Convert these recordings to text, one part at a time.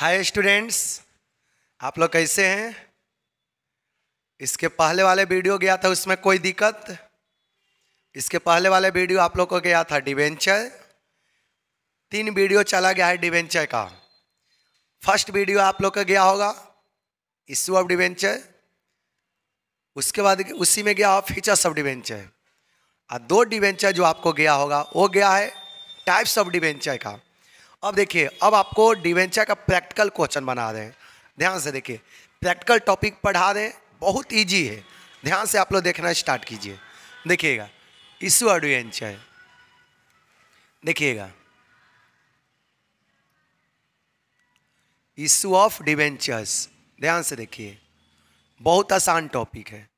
Hi students, आप लोग कैसे हैं। इसके पहले वाले वीडियो गया था उसमें कोई दिक्कत। इसके पहले वाले वीडियो आप लोग को गया था डिवेंचर। 3 वीडियो चला गया है डिवेंचर का। फर्स्ट वीडियो आप लोग का गया होगा इशू ऑफ डिवेंचर, उसके बाद उसी में गया फीचर्स ऑफ डिवेंचर। और 2 डिवेंचर जो आपको गया होगा वो गया है टाइप्स ऑफ डिवेंचर का। अब देखिए, अब आपको डिवेंचर का प्रैक्टिकल क्वेश्चन बना रहे हैं। ध्यान से देखिए, प्रैक्टिकल टॉपिक पढ़ा रहे हैं, बहुत इजी है। ध्यान से आप लोग देखना स्टार्ट कीजिए। देखिएगा इशू ऑफ डिवेंचर, देखिएगा इशू ऑफ डिवेंचर्स। ध्यान से देखिए, बहुत आसान टॉपिक है।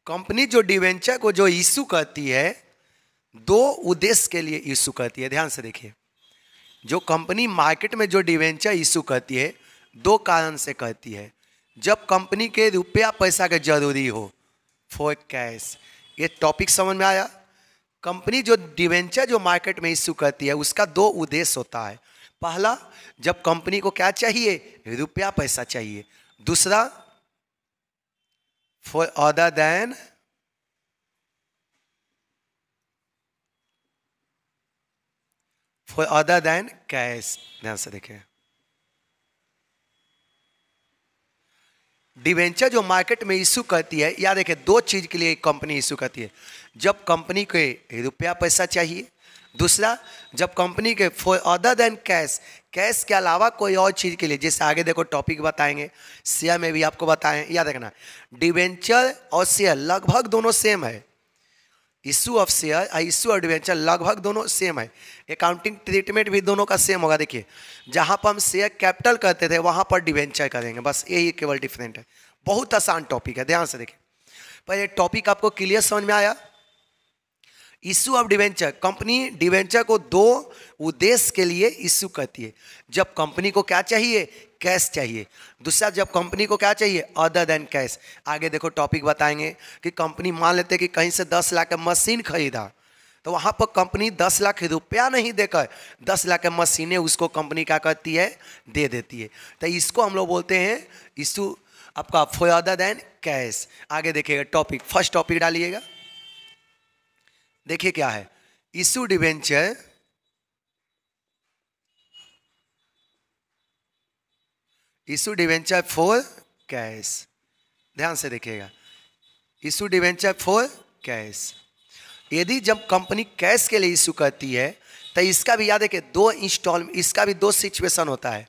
कंपनी जो डिवेंचर को जो इशू करती है 2 उद्देश्य के लिए इशू करती है। ध्यान से देखिए, जो कंपनी मार्केट में जो डिवेंचर इशू करती है 2 कारण से करती है। जब कंपनी के रुपया पैसा के जरूरी हो, फॉर कैश। ये टॉपिक समझ में आया। कंपनी जो डिवेंचर जो मार्केट में इशू करती है उसका 2 उद्देश्य होता है। पहला, जब कंपनी को क्या चाहिए, रुपया पैसा चाहिए। दूसरा, फॉर अदर देन कैश। ध्यान से देखें, डिवेंचर जो मार्केट में इशू करती है, या देखिए 2 चीज के लिए कंपनी इशू करती है। जब कंपनी के रुपया पैसा चाहिए, दूसरा जब कंपनी के for other than cash, cash के अलावा कोई और चीज के लिए। जैसे आगे देखो टॉपिक बताएंगे, शेयर में भी आपको बताएं। याद रखना, डिवेंचर और शेयर लगभग दोनों सेम है। इशू ऑफ शेयर और इशू ऑफ डिवेंचर लगभग दोनों सेम है। अकाउंटिंग ट्रीटमेंट भी दोनों का सेम होगा। देखिए, जहां पर हम शेयर कैपिटल करते थे वहां पर डिवेंचर करेंगे, बस यही केवल डिफरेंट है। बहुत आसान टॉपिक है, ध्यान से देखिए। पर ये टॉपिक आपको क्लियर समझ में आया। Issue of debenture, company debenture को 2 उद्देश्य के लिए इशू करती है। जब कंपनी को क्या चाहिए, कैश चाहिए। दूसरा, जब कंपनी को क्या चाहिए, अदर देन कैश। आगे देखो टॉपिक बताएंगे कि कंपनी मान लेते कि कहीं से 10 लाख का मशीन खरीदा, तो वहां पर कंपनी 10 लाख रुपया नहीं देकर 10 लाख की मशीनें उसको कंपनी क्या करती है, दे देती है। तो इसको हम लोग बोलते हैं इशू आपका फॉर अदर देन कैश। आगे देखिएगा टॉपिक, फर्स्ट टॉपिक डालिएगा। देखिए क्या है, इशू डिवेंचर फॉर कैश। ध्यान से देखिएगा, इशू डिवेंचर फॉर कैश। यदि जब कंपनी कैश के लिए इशू करती है तो इसका भी याद है कि 2 इंस्टॉलमेंट, इसका भी 2 सिचुएशन होता है।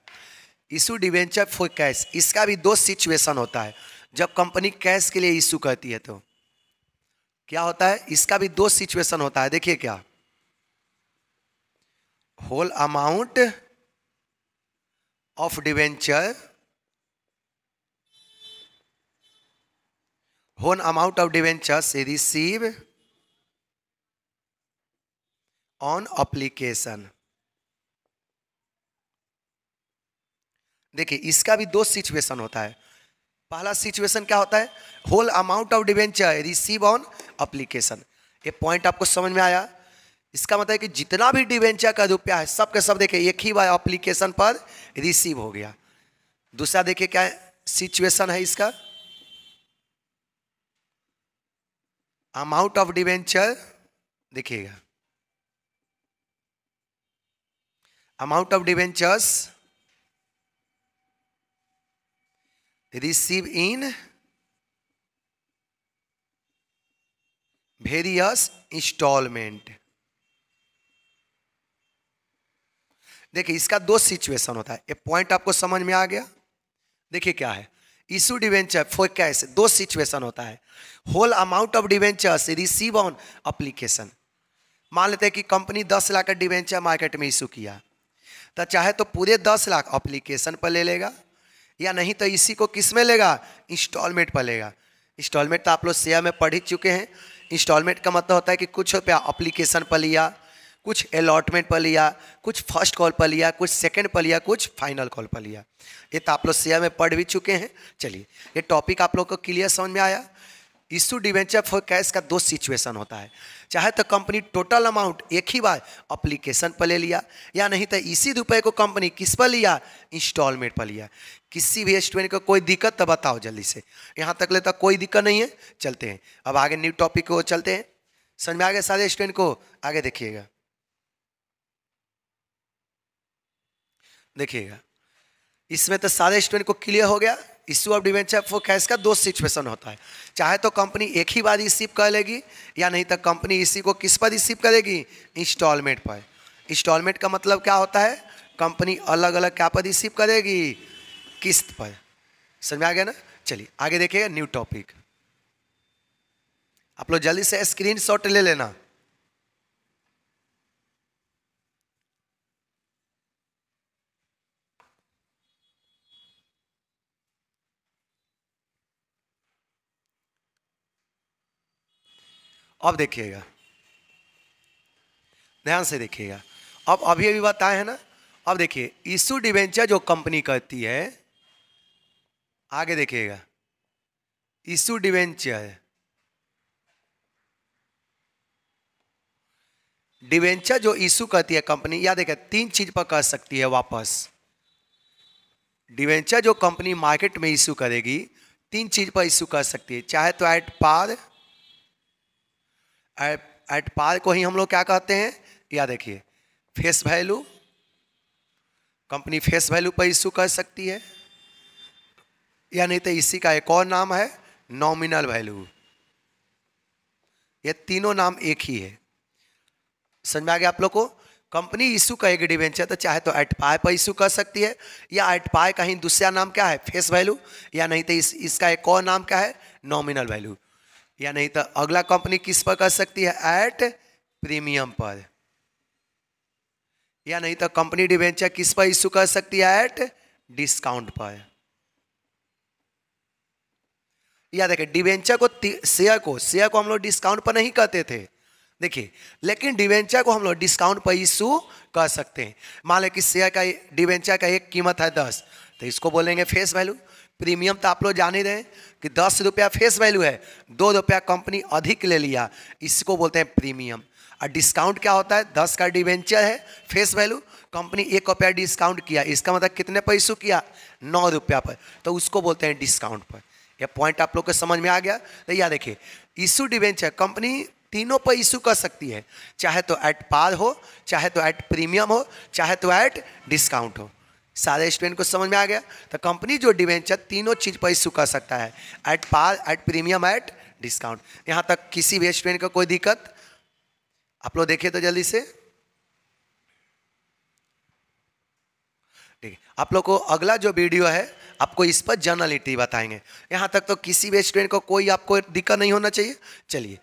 इशू डिवेंचर फॉर कैश, इसका भी 2 सिचुएशन होता है। जब कंपनी कैश के लिए इशू करती है तो क्या होता है, इसका भी 2 सिचुएशन होता है। देखिए क्या, whole amount of debenture, whole amount of debenture से रिसीव ऑन एप्लीकेशन। देखिए, इसका भी 2 सिचुएशन होता है। पहला सिचुएशन क्या होता है, whole amount of debenture receive on application. ये पॉइंट आपको समझ में आया। इसका मतलब है कि जितना भी डिवेंचर का रुपया है सब के सब देखिए एक ही बार एप्लीकेशन पर रिसीव हो गया। दूसरा देखिए क्या सिचुएशन है इसका, अमाउंट ऑफ डिवेंचर। देखिएगा, amount of debentures receive in various instalment. देखिए, इसका 2 सिचुएशन होता है। ये पॉइंट आपको समझ में आ गया। देखिए क्या है, issue debenture for cash 2 situation होता है। Whole amount of debentures receive on application. मान लेते हैं कि कंपनी 10 लाख का डिवेंचर मार्केट में इशू किया, तो चाहे तो पूरे 10 लाख एप्लीकेशन पर ले लेगा, या नहीं तो इसी को किस में लेगा, इंस्टॉलमेंट पर लेगा। इंस्टॉलमेंट तो आप लोग शेयर में पढ़ ही चुके हैं। इंस्टॉलमेंट का मतलब होता है कि कुछ रुपया एप्लीकेशन पर लिया, कुछ अलॉटमेंट पर लिया, कुछ फर्स्ट कॉल पर लिया, कुछ सेकंड पर लिया, कुछ फाइनल कॉल पर लिया। ये तो आप लोग शेयर में पढ़ भी चुके हैं। चलिए, ये टॉपिक आप लोग को क्लियर समझ में आया। इशू डिवेंचर फॉर कैश का दो सिचुएशन होता है, चाहे तो कंपनी टोटल अमाउंट एक ही बार अप्लीकेशन पर ले लिया, या नहीं तो इसी रुपए को कंपनी किस पर लिया, इंस्टॉलमेंट पर लिया। किसी भी स्टूडेंट को कोई दिक्कत तो बताओ जल्दी से, यहाँ तक लेता कोई दिक्कत नहीं है। चलते हैं अब आगे न्यू टॉपिक को चलते हैं। समझ में आ गया सारे स्टूडेंट को? आगे देखिएगा, देखिएगा इसमें तो सारे स्टूडेंट को क्लियर हो गया। Issue of debenture for cash का दो सिचुएशन होता है, चाहे तो कंपनी एक ही बार रिसीव कर लेगी, या नहीं तो कंपनी इसी को किस पर रिसीव करेगी, इंस्टॉलमेंट पर। इंस्टॉलमेंट का मतलब क्या होता है, कंपनी अलग अलग क्या पर रिसीव करेगी, किस्त पर। समझ में आ गया ना? चलिए आगे देखिएगा न्यू टॉपिक। आप लोग जल्दी से स्क्रीनशॉट ले लेना। अब देखिएगा, ध्यान से देखिएगा। अब अभी अभी बताए हैं ना। अब देखिए इशू डिवेंचर जो कंपनी करती है, आगे देखिएगा, इशू डिवेंचर, डिवेंचर जो इशू करती है कंपनी, याद है तीन चीज पर कर सकती है वापस। डिवेंचर जो कंपनी मार्केट में इशू करेगी, तीन चीज पर इशू कर सकती है, चाहे तो एट पार, एट पार को ही हम लोग क्या कहते हैं, या देखिए face value, company face value पर इशू कर सकती है, या नहीं तो इसी का एक और नाम है नॉमिनल वैल्यू। ये तीनों नाम एक ही है। समझ में आ गया आप लोग को? कंपनी इशू करेगी डिवेंचर तो चाहे तो एट पार पर इशू कर सकती है, या एट पार का ही दूसरा नाम क्या है, फेस वैल्यू, या नहीं तो इसका एक और नाम क्या है, नॉमिनल वैल्यू, या नहीं तो अगला कंपनी किस पर कर सकती है, एट प्रीमियम पर, या नहीं तो कंपनी डिवेंचर किस पर इशू कर सकती है, एट डिस्काउंट पर। या देखिए डिवेंचर को, शेयर को हम लोग डिस्काउंट पर नहीं करते थे, देखिए, लेकिन डिवेंचर को हम लोग डिस्काउंट पर इशू कर सकते हैं। मान लें कि शेयर का, डिवेंचर का एक कीमत है 10, तो इसको बोलेंगे फेस वैल्यू। प्रीमियम तो आप लोग जान ही रहे हैं कि 10 रुपया फेस वैल्यू है, 2 रुपया कंपनी अधिक ले लिया, इसको बोलते हैं प्रीमियम। और डिस्काउंट क्या होता है, 10 का डिवेंचर है फेस वैल्यू, कंपनी 1 रुपया डिस्काउंट किया, इसका मतलब कितने पर इशू किया, 9 रुपया पर, तो उसको बोलते हैं डिस्काउंट पर। यह पॉइंट आप लोग को समझ में आ गया? तो याद देखिए इशू डिवेंचर कंपनी तीनों पर इशू कर सकती है, चाहे तो एट पार हो, चाहे तो एट प्रीमियम हो, चाहे तो एट डिस्काउंट हो। सारे स्टूडेंट को समझ में आ गया? तो कंपनी जो डिवेंचर तीनों चीज पर इशू कर सकता है, at par, at premium, at discount. यहाँ तक किसी भी स्टूडेंट को कोई दिक्कत? आप लोग देखिए तो जल्दी से। ठीक है, आप लोग को अगला जो वीडियो है आपको इस पर जर्नलिटी बताएंगे। यहाँ तक तो किसी भी स्टूडेंट को कोई आपको दिक्कत नहीं होना चाहिए। चलिए